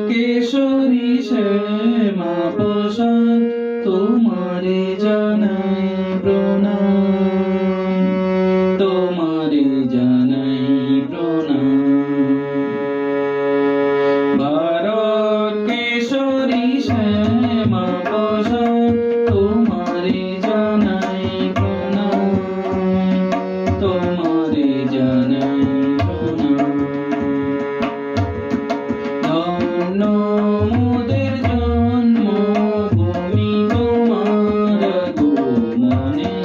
কেশরী শ্যামা প্রসাদ তোমারে জানাই প্রণাম, তোমারে জানাই প্রণাম। ভারত কেশরী শ্যামা প্রসাদ তোমারে জানাই প্রণাম, তোমারে জানাই প্রণাম। ধন্য মোদের জন্মভূমি তোমার আগমনে,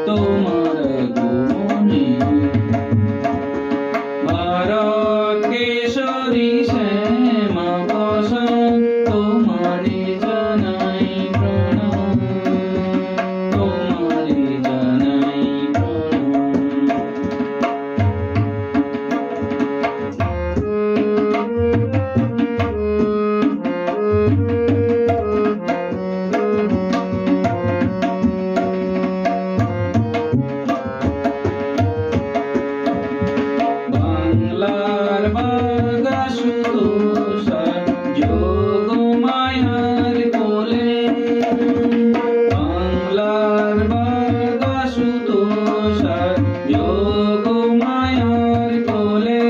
তোমার আগমনে। ভারত কেশরী শ্যামা প্রসাদ তোমারে জানাই প্রণাম, তোমারে জানাই প্রণাম। বাংলার বাগা সুতোষার যোগমায়ার কোলে, বাংলার বাগা সুতোষার যোগমায়ার কোলে।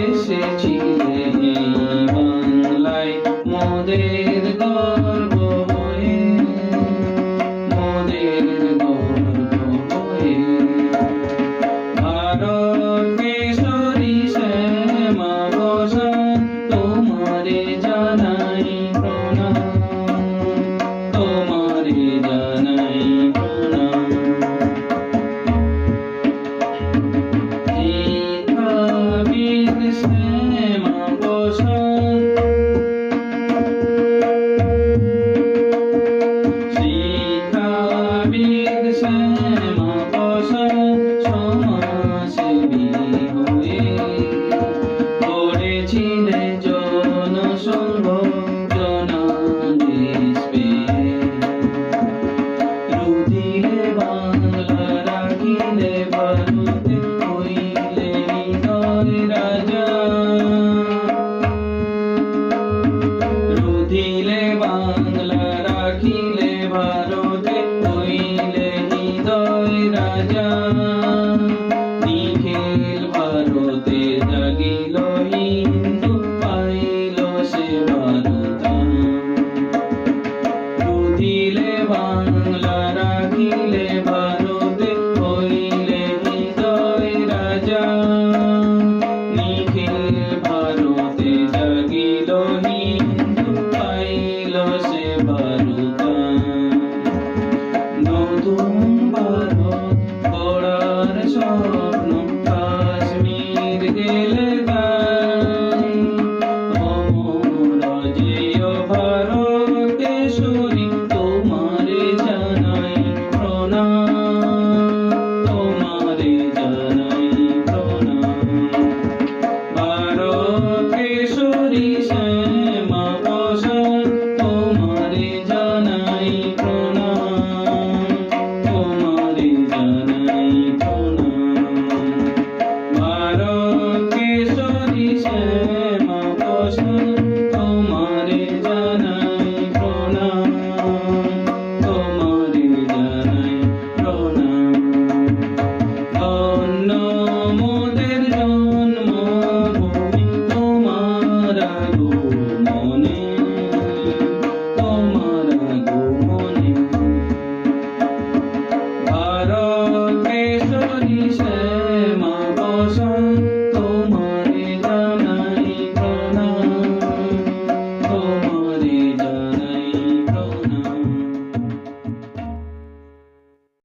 এসেছিলে এই বাংলায় মোদের গর্ব হয়ে, মোদের গর্ব হয়ে। ভারত কেশরী শ্যামা প্রসাদ তোমারে জানাই প্রণাম, তোমারে জানাই প্রণাম। শিক্ষাবিদ শ্যামা প্রসাদ, শিক্ষাবিদ শ্যামা প্রসাদ সমাজসেবী হয়ে গড়েছিলে জনসংঘ জনাদেশ পেয়ে। রুধিলে বাংলা রাখিলে ভারতে হইলে হৃদয় রাজা, রুধিলে বাংলা রাখিলে ভারতে হইলে হৃদয় রাজা। নিখিল ভারতে জাগিল হিন্দু পাইল সে ভারতাম। রুধিলে বাংলা রাখিলে ভারতে হইলে হৃদয় রাজা। নিখিল ভারতে জাগিল হিন্দু পাইল সে ভারতাম। নতুন ভারত গড়ার স্বপ্ন কাশ্মীর গেলে গাই, অমর জেয় ভারত কেশরী তোমারে জানাই প্রণাম, তোমারে জানাই প্রণাম। ভারত কেশরী শ্যামা প্রসাদ তোমারে জানাই প্রণাম, তোমারে জানাই প্রণাম। ভারত কেশরী শ্যামা প্রসাদ তোমারে জানাই প্রণাম, তোমারে জানাই প্রণাম। ধন্য মোদের জন্মভূমি তোমার আগমনে।